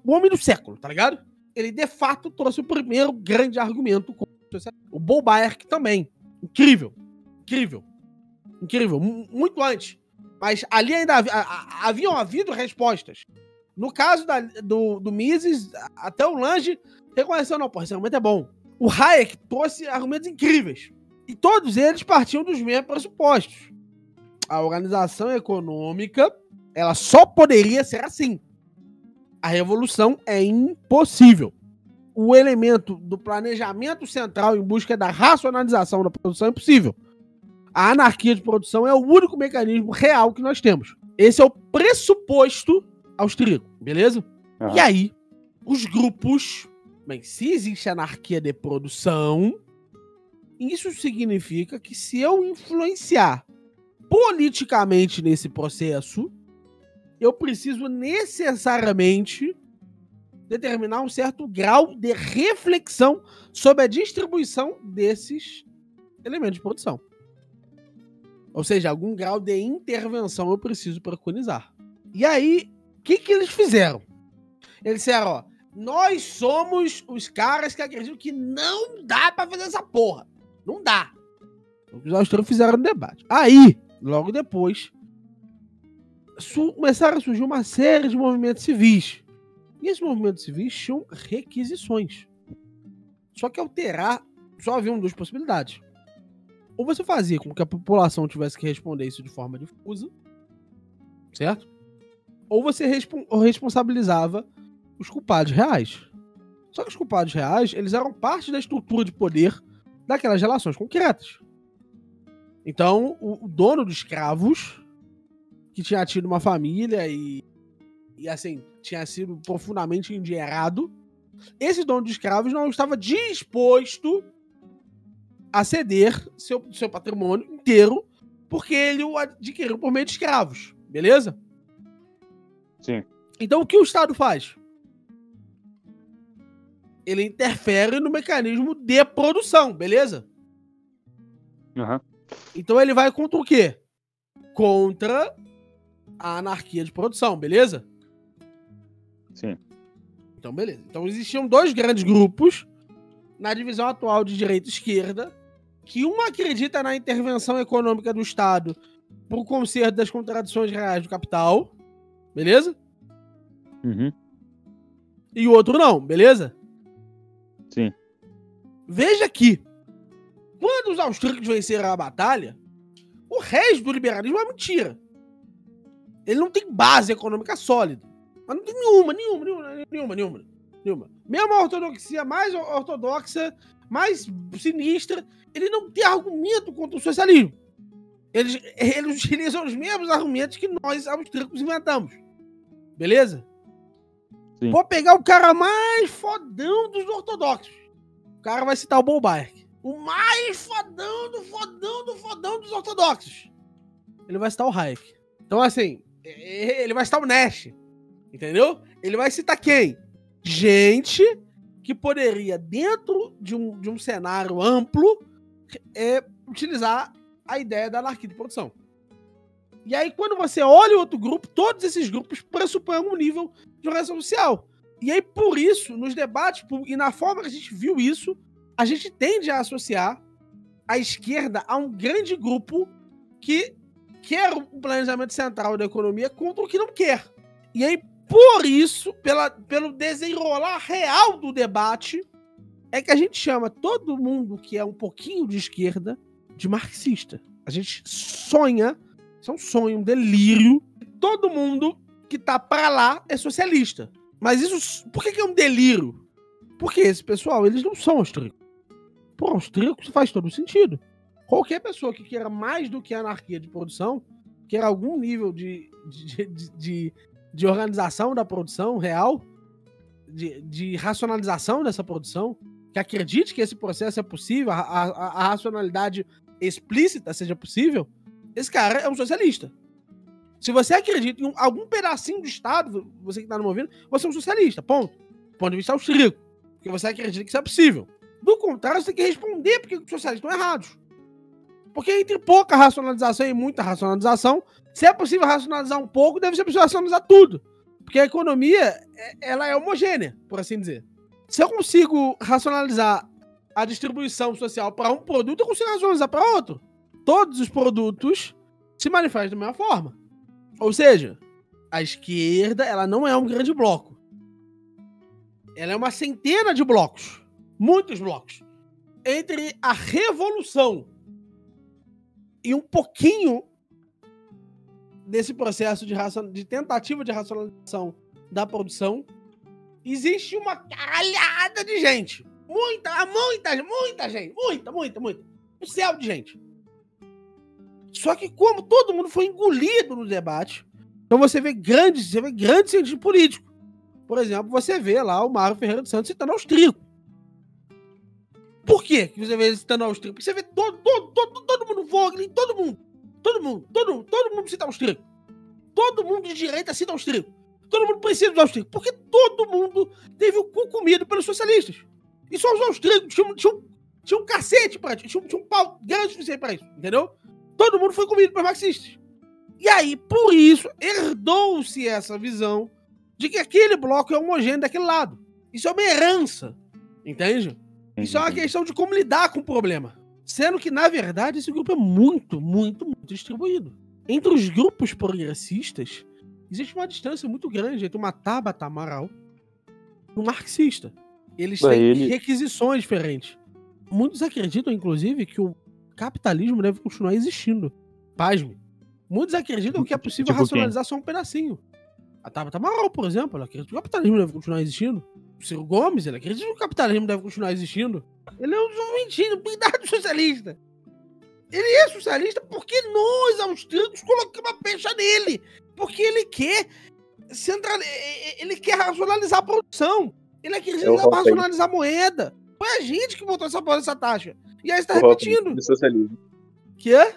do século, tá ligado? Ele, de fato, trouxe o primeiro grande argumento contra o socialismo. O Bouwberg também. Incrível. Muito antes. Mas ali ainda haviam havido respostas. No caso do Mises, até o Lange reconheceu, não, esse argumento é bom. O Hayek trouxe argumentos incríveis. E todos eles partiam dos mesmos pressupostos. A organização econômica, ela só poderia ser assim. A revolução é impossível. O elemento do planejamento central em busca da racionalização da produção é impossível. A anarquia de produção é o único mecanismo real que nós temos. Esse é o pressuposto austríaco, beleza? Uhum. E aí, os grupos... Bem, se existe anarquia de produção, isso significa que se eu influenciar politicamente nesse processo, eu preciso necessariamente determinar um certo grau de reflexão sobre a distribuição desses elementos de produção. Ou seja, algum grau de intervenção eu preciso preconizar. E aí, o que eles fizeram? Eles disseram, ó, nós somos os caras que acreditam que não dá pra fazer essa porra. Não dá. Os austríacos fizeram no debate. Aí, logo depois, começaram a surgir uma série de movimentos civis. E esses movimentos civis tinham requisições. Só que só havia duas possibilidades. Ou você fazia com que a população tivesse que responder isso de forma difusa, certo? Ou você responsabilizava os culpados reais. Só que os culpados reais, eles eram parte da estrutura de poder daquelas relações concretas. Então, o dono dos escravos, que tinha tido uma família e assim, tinha sido profundamente endinheirado, esse dono de escravos não estava disposto a ceder seu patrimônio inteiro, porque ele o adquiriu por meio de escravos, beleza? Sim. Então o que o Estado faz? Ele interfere no mecanismo de produção, beleza? Uhum. Então ele vai contra o quê? Contra a anarquia de produção, beleza? Sim. Então, beleza. Então existiam dois grandes grupos na divisão atual de direita e esquerda, que um acredita na intervenção econômica do Estado para o conserto das contradições reais do capital, beleza? Uhum. E o outro não, beleza? Sim. Veja que, quando os austríacos venceram a batalha, o resto do liberalismo é mentira. Ele não tem base econômica sólida. Mas não tem nenhuma. Mesmo a ortodoxia mais ortodoxa, mais sinistra, ele não tem argumento contra o socialismo. Eles utilizam os mesmos argumentos que nós, austríacos, inventamos. Beleza? Sim. Vou pegar o cara mais fodão dos ortodoxos. O cara vai citar o Bolbach. O mais fodão dos ortodoxos. Ele vai citar o Hayek. Então, assim, ele vai citar o Nash. Entendeu? Ele vai citar quem? Gente que poderia, dentro de um cenário amplo, utilizar a ideia da anarquia de produção. E aí, quando você olha o outro grupo, todos esses grupos pressupõem um nível de organização social. E aí, por isso, nos debates, e na forma que a gente viu isso, a gente tende a associar a esquerda a um grande grupo que quer o planejamento central da economia contra o que não quer. E aí, por isso, pelo desenrolar real do debate, é que a gente chama todo mundo que é um pouquinho de esquerda de marxista. A gente sonha, isso é um sonho, um delírio, todo mundo que tá pra lá é socialista. Mas isso, por que é um delírio? Porque esse pessoal, eles não são austríacos. Pô, austríaco faz todo sentido. Qualquer pessoa que queira mais do que a anarquia de produção, queira algum nível de organização da produção real, de racionalização dessa produção, que acredite que esse processo é possível, a racionalidade explícita seja possível, esse cara é um socialista. Se você acredita em algum pedacinho do Estado, você que está me ouvindo, você é um socialista, ponto. Do ponto de vista austríaco. Porque você acredita que isso é possível. Do contrário, você tem que responder porque os socialistas estão errados. Porque entre pouca racionalização e muita racionalização, se é possível racionalizar um pouco, deve ser possível racionalizar tudo. Porque a economia, ela é homogênea, por assim dizer. Se eu consigo racionalizar a distribuição social para um produto, eu consigo racionalizar para outro. Todos os produtos se manifestam da mesma forma. Ou seja, a esquerda, ela não é um grande bloco. Ela é uma centena de blocos. Muitos blocos. Entre a revolução e um pouquinho desse processo de tentativa de racionalização da produção, existe uma caralhada de gente. Muita gente. Um céu de gente. Só que como todo mundo foi engolido no debate, então você vê grandes cientistas políticos. Por exemplo, você vê lá o Mário Ferreira dos Santos citando austríaco. Por quê que você vê ele citando austríaco? Porque você vê todo mundo, Vogel, todo mundo cita austríaco. Todo mundo de direita cita austríaco. todo mundo precisa dos austríacos? Porque todo mundo teve o cu comido pelos socialistas. E só os austríacos tinham um cacete pra isso, tinha um pau grande o suficiente pra isso, entendeu? Todo mundo foi comido pelos marxistas. E aí, por isso, herdou-se essa visão de que aquele bloco é homogêneo daquele lado. Isso é uma herança, entende? Isso é uma questão de como lidar com o problema. Sendo que, na verdade, esse grupo é muito, muito, muito distribuído. Entre os grupos progressistas, existe uma distância muito grande entre uma Tabata Amaral e um marxista. Eles têm requisições diferentes. Muitos acreditam, inclusive, que o capitalismo deve continuar existindo. Pasme. Muitos acreditam que é possível racionalizar só um pedacinho. A Tabata Amaral, por exemplo, ela acredita que o capitalismo deve continuar existindo. O Ciro Gomes, ele acredita que o capitalismo deve continuar existindo. Ele é um juventinho, cuidado socialista. Ele é socialista porque nós, austríacos, colocamos a pecha nele. Porque ele quer racionalizar a produção. Ele acredita que vai racionalizar a moeda. Foi a gente que botou essa taxa. E aí você tá repetindo. Tudo é socialismo. Que é?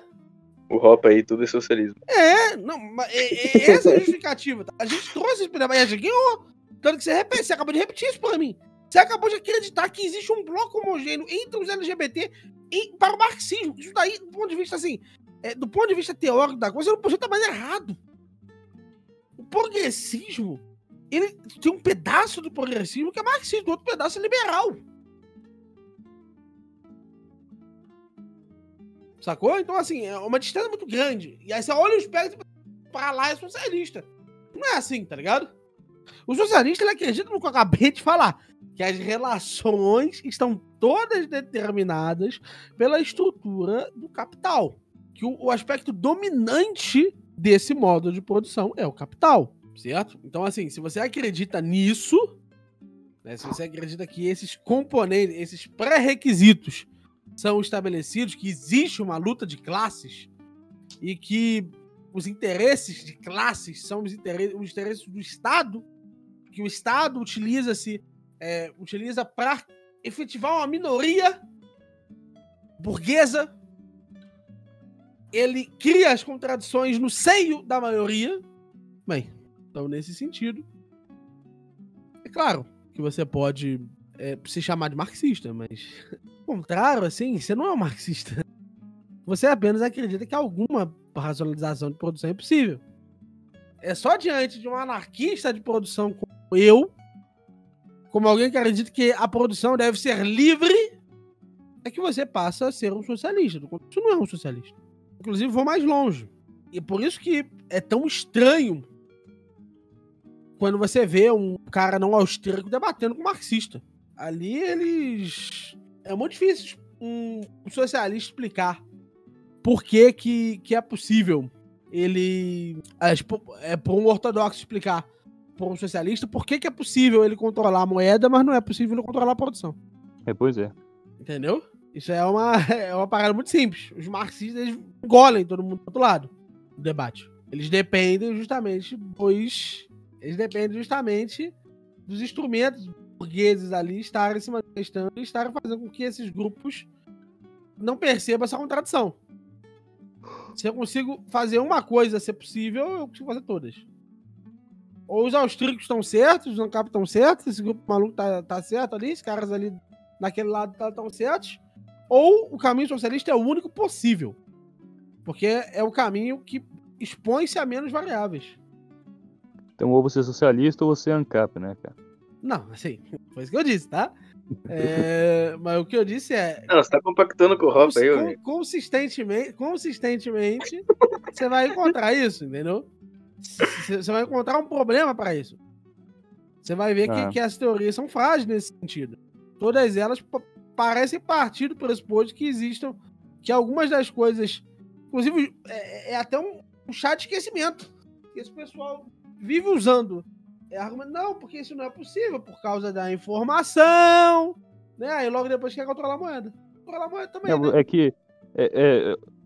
O Hoppe aí, tudo é socialismo. Essa é a justificativa. Tá? A gente trouxe isso pra mas a gente ganhou. Tanto que você acabou de repetir isso pra mim. Você acabou de acreditar que existe um bloco homogêneo entre os LGBT para o marxismo. Isso daí, do ponto de vista assim, do ponto de vista teórico da coisa, você não pode estar mais errado. O progressismo, ele tem um pedaço do progressismo que é marxismo, outro pedaço é liberal. Sacou? Então, assim, é uma distância muito grande. E aí você olha os pés e para lá é socialista. Não é assim, tá ligado? O socialista, ele acredita no que eu acabei de falar. Que as relações estão todas determinadas pela estrutura do capital. Que o aspecto dominante desse modo de produção é o capital, certo? Então, assim, se você acredita nisso, né, se você acredita que esses componentes, esses pré-requisitos são estabelecidos, que existe uma luta de classes e que os interesses de classes são os interesses do Estado, que o Estado utiliza para efetivar uma minoria burguesa, ele cria as contradições no seio da maioria. Bem, então nesse sentido, é claro que você pode se chamar de marxista, mas ao contrário, assim, você não é um marxista. Você apenas acredita que alguma racionalização de produção é possível. É só diante de um anarquista de produção como eu, como alguém que acredita que a produção deve ser livre, é que você passa a ser um socialista. Você não é um socialista. Inclusive, vou mais longe. E por isso que é tão estranho quando você vê um cara não austríaco debatendo com um marxista. Ali eles... É muito difícil um socialista explicar por que é possível ele... por um ortodoxo explicar por um socialista por que é possível ele controlar a moeda, mas não é possível ele controlar a produção. Pois é. Entendeu? Isso é uma parada muito simples. Os marxistas, eles engolem todo mundo do outro lado do debate. Eles dependem justamente dos instrumentos burgueses ali estarem em cima da questão e estarem fazendo com que esses grupos não percebam essa contradição. Se eu consigo fazer uma coisa ser possível, eu consigo fazer todas. Ou os austríacos estão certos, os ANCAP estão certos, esse grupo maluco tá certo ali, os caras ali naquele lado estão certos, ou o caminho socialista é o único possível. Porque é o caminho que expõe-se a menos variáveis. Então, ou você é socialista ou você é ANCAP, né, cara? Não, assim, foi isso que eu disse, tá? Mas o que eu disse é... Não, você tá compactando com o Hoppe aí, consistentemente, você vai encontrar isso, entendeu? Você vai encontrar um problema para isso. Você vai ver que as teorias são frágeis nesse sentido. Todas elas parecem partir do pressuposto que existam, que algumas das coisas, inclusive, é até um chá de esquecimento, que esse pessoal vive usando. Argumento, não, porque isso não é possível, por causa da informação, né? Aí logo depois quer controlar a moeda. Controlar a moeda também, né? É que...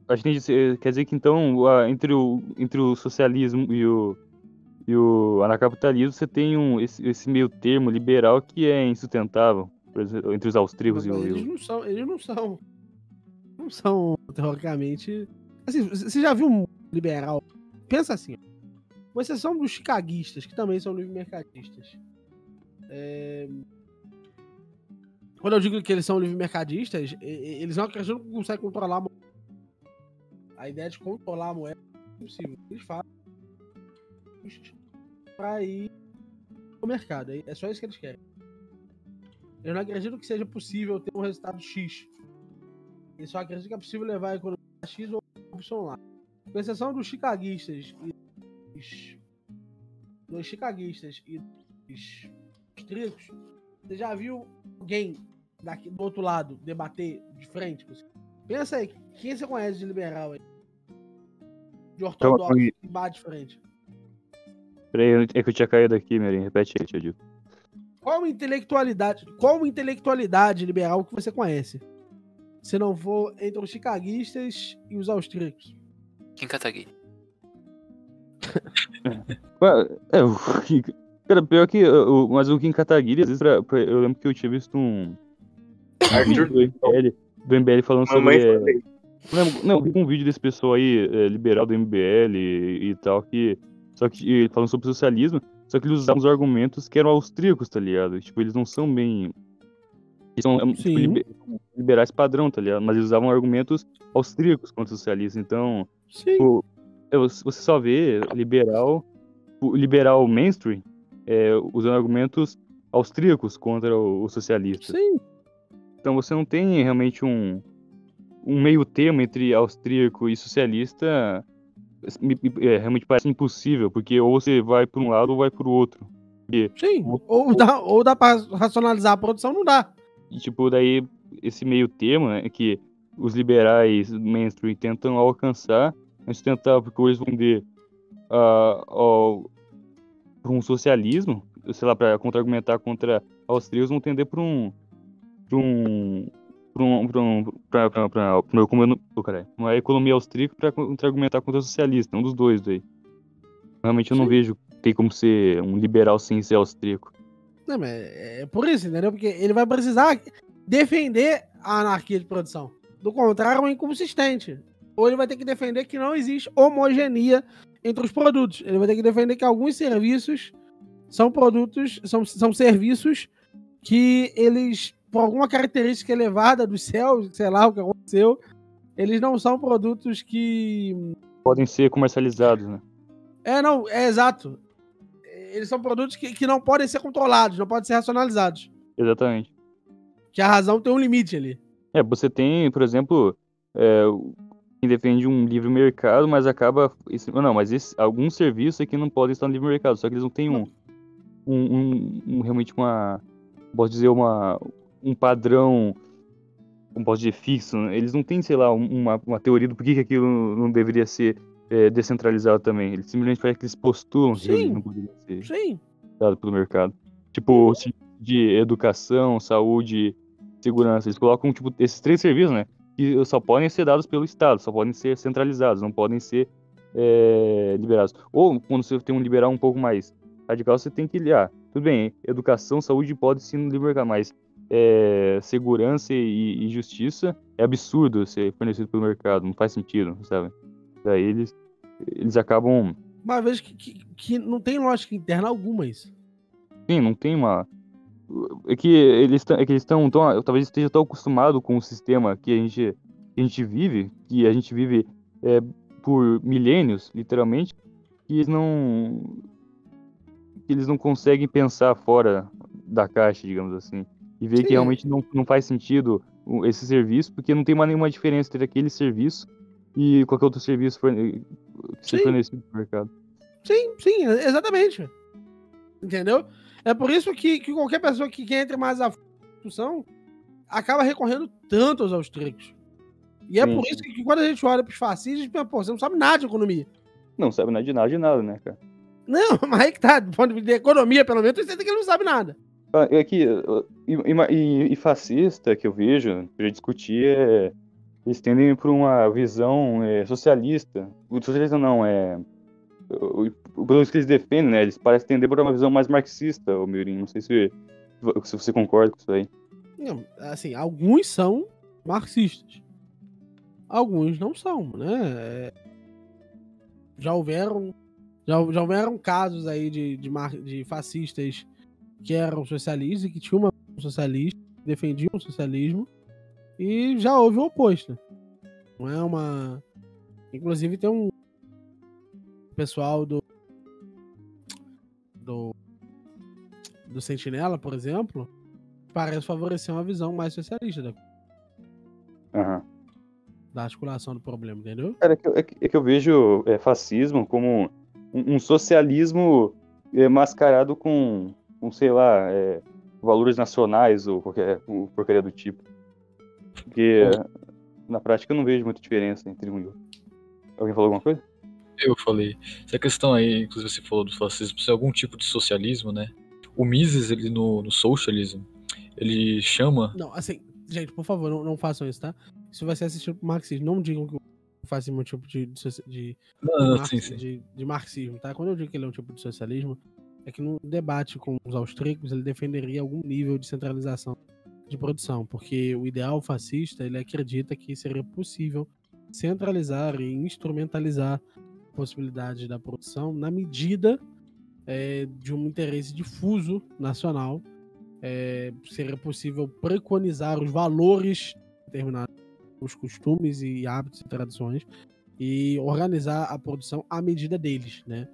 a gente quer dizer que, então, entre o socialismo e o anarcapitalismo, você tem esse meio termo liberal que é insustentável, por exemplo, entre os austríacos e o... Eles não são, teoricamente... Assim, você já viu um liberal? Pensa assim, Com exceção dos chicaguistas, que também são livre-mercadistas. Quando eu digo que eles são livre-mercadistas, eles não acreditam que conseguem controlar a moeda. A ideia de controlar a moeda é impossível. Eles fazem para ir ao mercado. É só isso que eles querem. Eu não acredito que seja possível ter um resultado X. Eu só acredito que é possível levar a economia a X ou Y lá. Com exceção dos chicaguistas e dos austríacos, você já viu alguém daqui do outro lado debater de frente? Pensa aí, quem você conhece de liberal aí? De ortodoxo que bate de frente? Peraí, é que eu tinha caído aqui, Mirim. Repete aí, tio Dico. Qual intelectualidade liberal que você conhece? Se não for entre os chicaguistas e os austríacos. Kim Kataguiri. Cara, pior que. Mas o Kim Kataguiri, às vezes, eu lembro que eu tinha visto um. Arthur do MBL falando Mamãe sobre. falei. Não, vi um vídeo desse pessoal aí, liberal do MBL e tal, só que falando sobre socialismo, só que eles usavam os argumentos que eram austríacos, tá ligado? Tipo, eles não são bem. Eles são tipo, liberais padrão, tá ligado? Mas eles usavam argumentos austríacos contra o socialismo. Então, tipo, você só vê liberal mainstream usando argumentos austríacos contra o socialista. Sim. Então você não tem realmente um meio termo entre austríaco e socialista. Realmente parece impossível, porque ou você vai por um lado ou vai por outro. Porque, sim, ou dá pra racionalizar a produção, não dá. E, tipo, daí esse meio termo, né, que os liberais mainstream tentam alcançar, é sustentável, porque eles vão vender para um socialismo, sei lá, para contra-argumentar contra austríacos, vão tender para uma economia austríaca para contra-argumentar contra o socialista, um dos dois aí. Realmente eu não vejo que tem como ser um liberal sem ser austríaco. Não, mas é por isso, entendeu? Porque ele vai precisar defender a anarquia de produção. Do contrário, é um inconsistente. Ou ele vai ter que defender que não existe homogeneia entre os produtos. Ele vai ter que defender que alguns serviços são produtos, são serviços que eles, por alguma característica elevada dos céus, sei lá o que aconteceu, eles não são produtos que podem ser comercializados, né? É exato. Eles são produtos que não podem ser controlados, não podem ser racionalizados. Exatamente. Que a razão tem um limite ali. Você tem, por exemplo, quem defende um livre mercado, mas acaba... alguns serviços aqui não podem estar no livre mercado, só que eles não têm realmente posso dizer, um padrão, como posso dizer, fixo. Né? Eles não têm, sei lá, uma teoria do porquê que aquilo não deveria ser descentralizado também. Eles simplesmente parece que eles postulam que ele não poderia ser dado pelo mercado. Tipo, de educação, saúde, segurança. Eles colocam, tipo, esses 3 serviços, né? Que só podem ser dados pelo Estado, só podem ser centralizados, não podem ser liberados. Ou, quando você tem um liberal um pouco mais radical, você tem que olhar. Tudo bem, educação, saúde pode sim no livre mercado, mas segurança e justiça é absurdo ser fornecido pelo mercado, não faz sentido, sabe? Daí eles acabam... Uma vez que não tem lógica interna alguma isso. Sim, não tem uma... É que eles estão talvez estejam tão acostumados com o sistema que a gente vive por milênios, literalmente, que eles não conseguem pensar fora da caixa, digamos assim, e ver que realmente não faz sentido esse serviço, porque não tem mais nenhuma diferença entre aquele serviço e qualquer outro serviço que seja fornecido no mercado. Sim, exatamente. Entendeu? É por isso que qualquer pessoa que entre mais a discussão acaba recorrendo tanto aos austríacos. E é por isso que quando a gente olha pros fascistas, a gente pensa, pô, você não sabe nada de economia. Não sabe nada de nada, né, cara? Não, mas aí que tá, do ponto de vista de economia, pelo menos, você tem que ele não sabe nada. É que, e fascista que eu vejo, pra discutir, eles tendem por uma visão socialista. O socialista não, pelo que eles defendem, né? Eles parecem tender por uma visão mais marxista, o Mirim. Não sei se você concorda com isso aí. Não, assim, alguns são marxistas. Alguns não são, né? Já houveram Já houveram casos aí de fascistas que eram socialistas e que tinham uma socialista, defendiam o socialismo, e já houve o oposto. Não é uma... Inclusive tem um pessoal do Sentinela, por exemplo, parece favorecer uma visão mais socialista Aham. da articulação do problema, entendeu? Cara, é que eu vejo fascismo como um socialismo mascarado com, sei lá, valores nacionais ou qualquer porcaria do tipo. Porque na prática eu não vejo muita diferença entre um e outro. Alguém falou alguma coisa? Eu falei. Essa questão aí, inclusive você falou do fascismo, ser algum tipo de socialismo, né? O Mises, ele no Socialism, ele chama... Não, assim, gente, por favor, não façam isso, tá? Isso vai ser assistido pro marxismo. Não digam que o fascismo é um tipo de marxismo, tá? Quando eu digo que ele é um tipo de socialismo, é que no debate com os austríacos ele defenderia algum nível de centralização de produção, porque o ideal fascista, ele acredita que seria possível centralizar e instrumentalizar a possibilidade da produção na medida de um interesse difuso nacional. Seria possível preconizar os valores determinados, os costumes e hábitos e tradições, e organizar a produção à medida deles, né?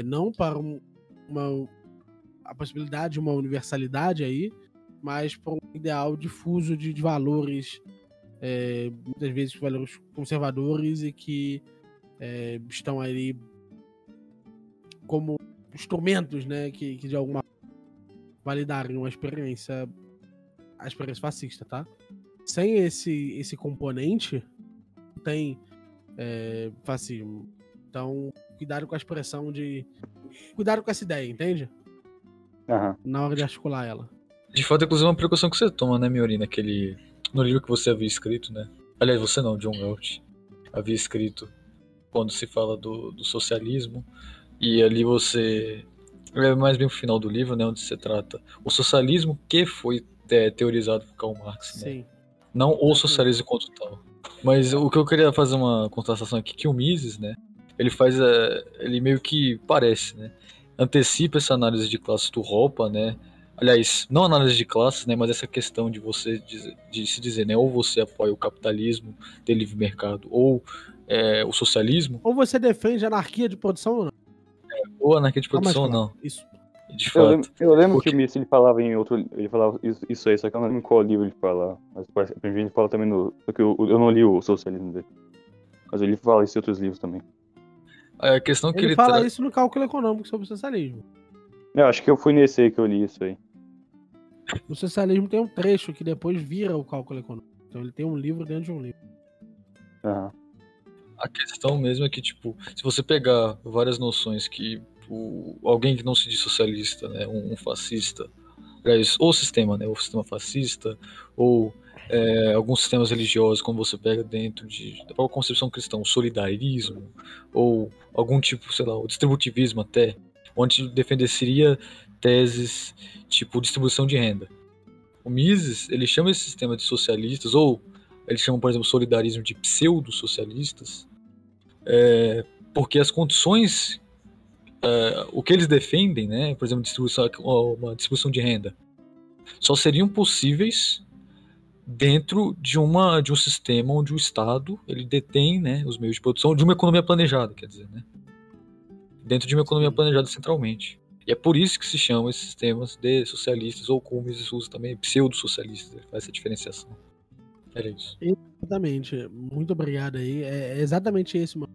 Não para a possibilidade de uma universalidade aí, mas para um ideal difuso de valores, muitas vezes valores conservadores e que estão ali como instrumentos, né, que de alguma validariam a experiência fascista, tá? Sem esse componente, não tem fascismo. Então, cuidado com a expressão cuidado com essa ideia, entende? Aham. Na hora de articular ela. De fato, inclusive, é uma precaução que você toma, né, Miori, no livro que você havia escrito, né? Aliás, você não, John Galt havia escrito quando se fala do socialismo, e ali você... É mais bem o final do livro, né, onde se trata o socialismo que foi teorizado por Karl Marx, né? Sim. Não o socialismo enquanto tal. Mas o que eu queria fazer uma contrastação aqui, que o Mises, né, ele meio que parece, né, antecipa essa análise de classes do Hoppe, né, aliás, não análise de classes, né, mas essa questão de se dizer, né, ou você apoia o capitalismo de livre mercado, ou o socialismo, Ou você defende a anarquia de produção ou não. ou anarquia de Tá mais produção ou claro. não. Isso. De fato. Eu lembro Porque- que o Mises ele falava em outro. Ele falava isso aí, só que eu não lembro em qual livro ele fala. Mas parece que ele fala também no. Só que eu não li o socialismo dele. Mas ele fala isso em outros livros também. A questão que Ele ele fala isso no cálculo econômico sobre o socialismo. Eu acho que eu fui nesse aí que eu li isso aí. O socialismo tem um trecho que depois vira o cálculo econômico. Então ele tem um livro dentro de um livro. Aham. A questão mesmo é que, tipo, se você pegar várias noções que alguém que não se diz socialista, né, um fascista, aliás, ou sistema, né, o sistema fascista, ou alguns sistemas religiosos, como você pega dentro da própria concepção cristã, o solidarismo, ou algum tipo, sei lá, o distributivismo até, onde defenderia teses tipo distribuição de renda. O Mises, ele chama esse sistema de socialistas, ou ele chama, por exemplo, o solidarismo de pseudo-socialistas, porque as condições, o que eles defendem, né, por exemplo, uma distribuição de renda, só seriam possíveis dentro de um sistema onde o Estado ele detém, né, os meios de produção de uma economia planejada, quer dizer, né, dentro de uma economia planejada centralmente. E é por isso que se chamam esses sistemas de socialistas, ou como eles usam também, pseudo-socialistas, ele faz essa diferenciação. Era isso. Exatamente. Muito obrigado aí. É exatamente esse, mano.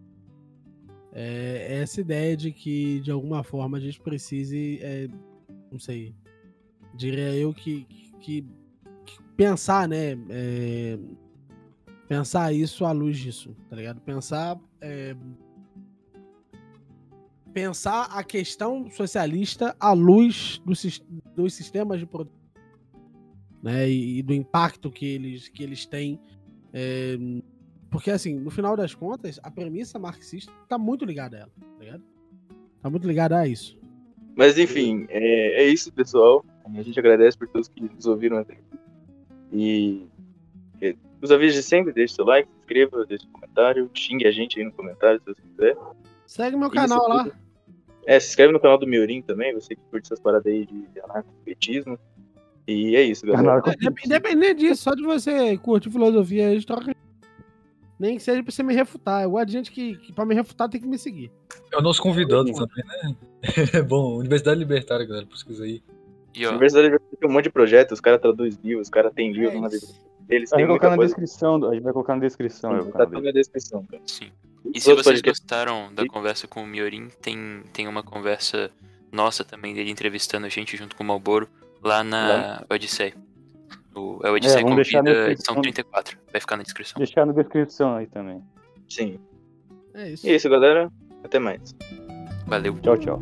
É essa ideia de que, de alguma forma, a gente precise, não sei, diria eu que pensar, né? Pensar isso à luz disso, tá ligado? Pensar a questão socialista à luz dos sistemas de produção, né? E do impacto que eles têm. Porque, assim, no final das contas, a premissa marxista tá muito ligada a ela, tá ligado? Tá muito ligada a isso. Mas enfim, é isso, pessoal. A gente agradece por todos que nos ouviram até aqui. E os avisos de sempre, deixe seu like, se inscreva, deixe um comentário, xingue a gente aí no comentário se você quiser. Segue meu Isso canal lá. tudo. Se inscreve no canal do Miorim também, você que curte essas paradas aí de anarcopetismo. E é isso, galera. Independente disso, só de você curtir filosofia, a gente troca. Nem que seja pra você me refutar. Eu gosto de gente que pra me refutar tem que me seguir. É o nosso convidado também, né? É bom, Universidade Libertária, galera, pesquisa aí. E ó, Universidade Libertária tem um monte de projetos, os caras traduzem livros, os caras têm livros na isso. deles, A tem gente vai colocar muita na coisa. descrição, a gente vai colocar na descrição. aí o Tá canal tudo dele. na descrição, cara. sim. Os E se outros vocês podcasts- gostaram da conversa com o Miorim, tem uma conversa nossa também dele entrevistando a gente junto com o Malboro lá na Odisseia. É o Odisseia vamos deixar na Convida, descrição. edição 34. Vai ficar na descrição. Deixar na descrição aí também. Sim. É isso. E é isso, galera. Até mais. Valeu. Tchau, tchau.